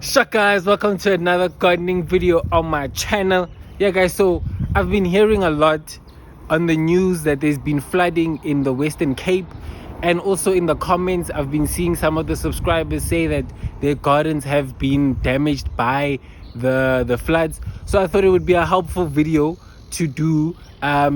Sure guys, welcome to another gardening video on my channel. Yeah guys, so I've been hearing a lot on the news that there's been flooding in the Western Cape, and also in the comments I've been seeing some of the subscribers say that their gardens have been damaged by the floods. So I thought it would be a helpful video to do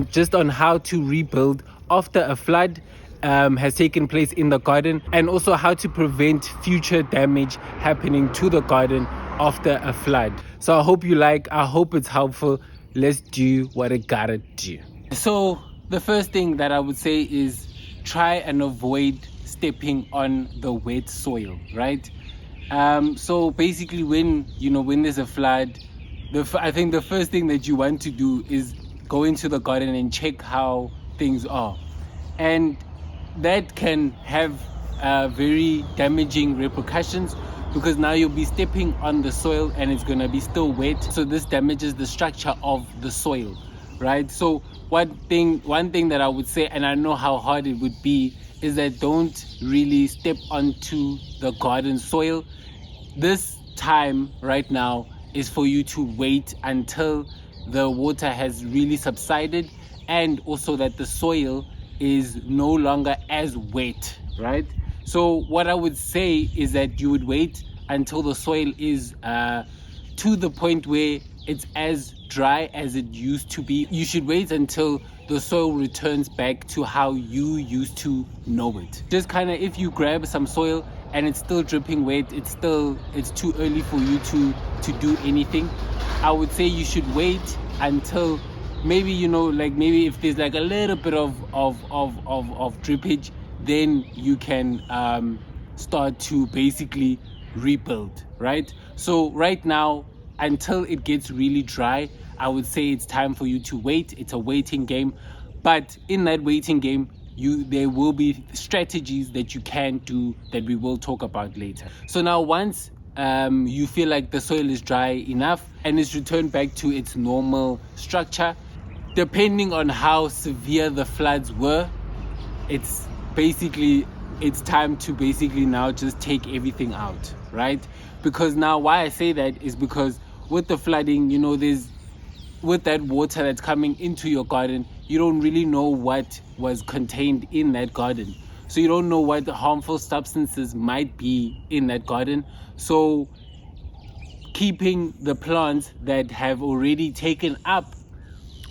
just on how to rebuild after a flood has taken place in the garden, and also how to prevent future damage happening to the garden after a flood. So I hope it's helpful. Let's do what it gotta do. So the first thing that I would say is try and avoid stepping on the wet soil, right? So basically when there's a flood, I think the first thing that you want to do is go into the garden and check how things are, and that can have very damaging repercussions, because now you'll be stepping on the soil and it's going to be still wet, so this damages the structure of the soil, right? So one thing that I would say, and I know how hard it would be, is that don't really step onto the garden soil. This time right now is for you to wait until the water has really subsided, and also that the soil is no longer as wet, right? So what I would say is that you would wait until the soil is to the point where it's as dry as it used to be. You should wait until the soil returns back to how you used to know it. Just kind of, if you grab some soil and it's still dripping wet, it's too early for you to do anything. I would say you should wait until maybe maybe if there's like a little bit of drippage, then you can start to basically rebuild, right? So right now, until it gets really dry, I would say it's time for you to wait. It's a waiting game, but in that waiting game, there will be strategies that you can do that we will talk about later. So now once you feel like the soil is dry enough and it's returned back to its normal structure, depending on how severe the floods were, it's time to basically now just take everything out, right? Because now, why I say that is because with the flooding, with that water that's coming into your garden, you don't really know what was contained in that garden. So you don't know what the harmful substances might be in that garden. So keeping the plants that have already taken up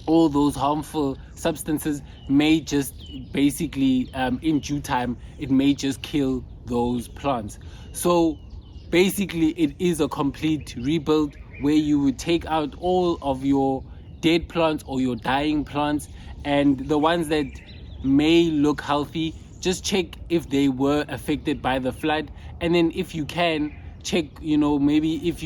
all those harmful substances may just basically in due time, it may just kill those plants. So basically it is a complete rebuild, where you would take out all of your dead plants or your dying plants, and the ones that may look healthy, just check if they were affected by the flood. And then if you can check, maybe if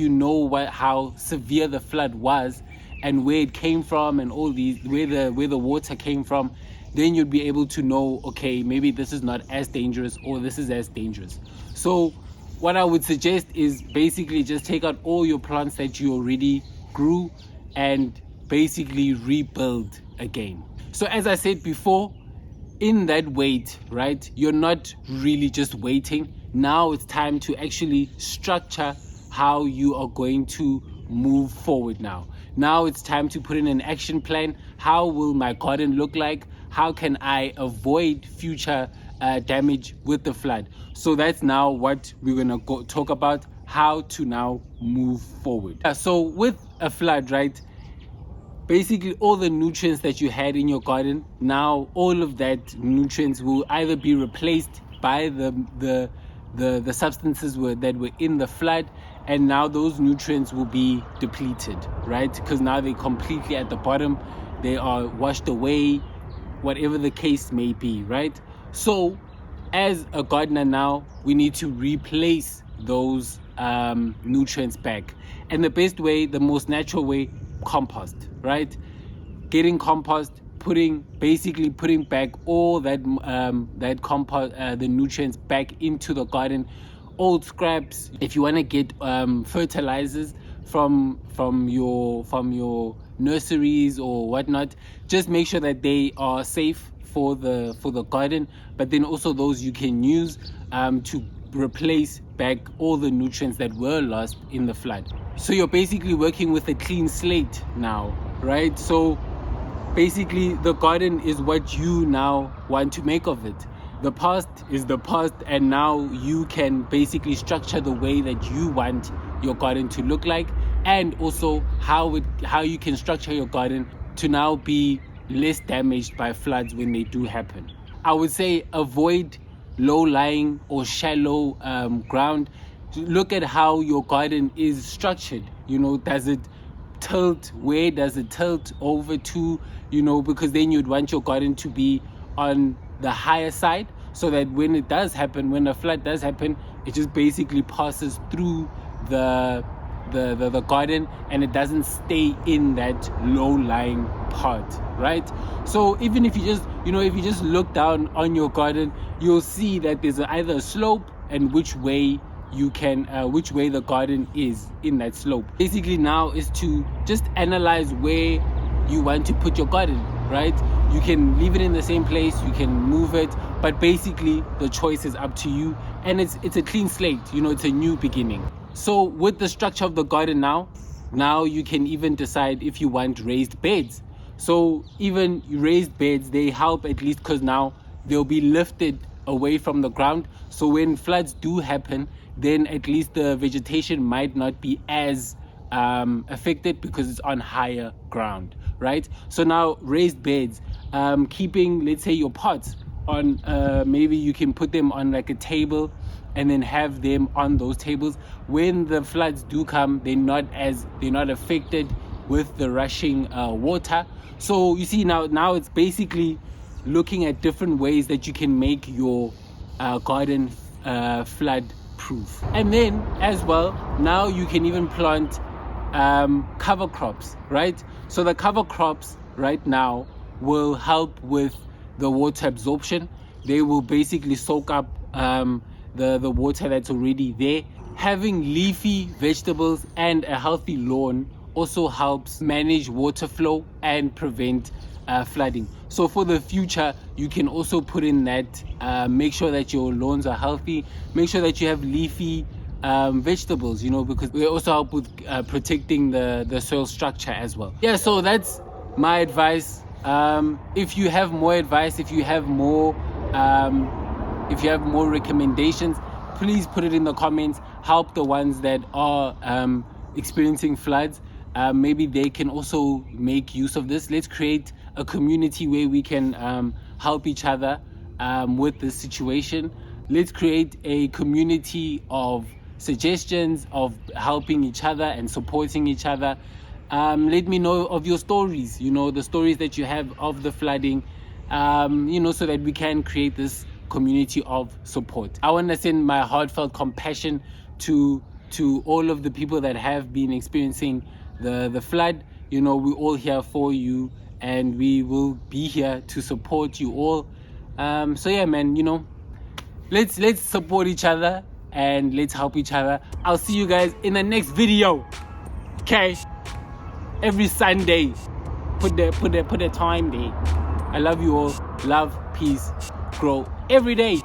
how severe the flood was and where it came from, and all these, where the water came from, then you'd be able to know, okay, maybe this is not as dangerous, or this is as dangerous. So what I would suggest is basically just take out all your plants that you already grew and basically rebuild again. So as I said before, in that wait, right, you're not really just waiting. Now it's time to actually structure how you are going to move forward. Now it's time to put in an action plan. How will my garden look like? How can I avoid future damage with the flood? So that's now what we're gonna talk about, how to now move forward. So with a flood, right, basically all the nutrients that you had in your garden, now all of that nutrients will either be replaced by the substances that were in the flood, and now those nutrients will be depleted, right? Because now they're completely at the bottom, they are washed away, whatever the case may be, right? So as a gardener now, we need to replace those nutrients back, and the best way, the most natural way, compost, right? Getting compost, putting back all that compost, the nutrients back into the garden. Old scraps, if you want to get fertilizers from your nurseries or whatnot, just make sure that they are safe for the garden, but then also those you can use to replace back all the nutrients that were lost in the flood. So you're basically working with a clean slate now, right? So basically the garden is what you now want to make of it. The past is the past, and now you can basically structure the way that you want your garden to look like, and also how you can structure your garden to now be less damaged by floods when they do happen. I would say avoid low-lying or shallow ground. Look at how your garden is structured. Does it tilt? Where does it tilt over to? Because then you'd want your garden to be on the higher side, so that when it does happen, when a flood does happen, it just basically passes through the garden, and it doesn't stay in that low-lying part, right? So even if you just look down on your garden, you'll see that there's either a slope and which way the garden is in that slope. Basically now is to just analyze where you want to put your garden, right? You can leave it in the same place, you can move it, but basically the choice is up to you, and it's a clean slate. It's a new beginning. So with the structure of the garden now you can even decide if you want raised beds. So even raised beds, they help, at least because now they'll be lifted away from the ground. So when floods do happen, then at least the vegetation might not be as affected because it's on higher ground, right? So now raised beds, keeping, let's say, your pots on, maybe you can put them on like a table and then have them on those tables. When the floods do come, they're not affected with the rushing water. So you see, now it's basically looking at different ways that you can make your garden flood proof. And then as well, now you can even plant cover crops, right? So the cover crops right now will help with the water absorption. They will basically soak up the water that's already there. Having leafy vegetables and a healthy lawn also helps manage water flow and prevent flooding. So for the future, you can also put in that, make sure that your lawns are healthy, make sure that you have leafy vegetables, because they also help with protecting the soil structure as well. Yeah, so that's my advice. If you have more advice, if you have more recommendations, please put it in the comments. Help the ones that are experiencing floods. Maybe they can also make use of this. Let's create a community where we can help each other with this situation. Let's create a community of suggestions, of helping each other and supporting each other. Let me know of your stories, the stories that you have of the flooding, so that we can create this community of support. I want to send my heartfelt compassion to all of the people that have been experiencing the flood. We're all here for you, and we will be here to support you all. So yeah, man, let's support each other and let's help each other. I'll see you guys in the next video. Okay, every Sunday, put the time there. I love you all. Love, peace, grow every day.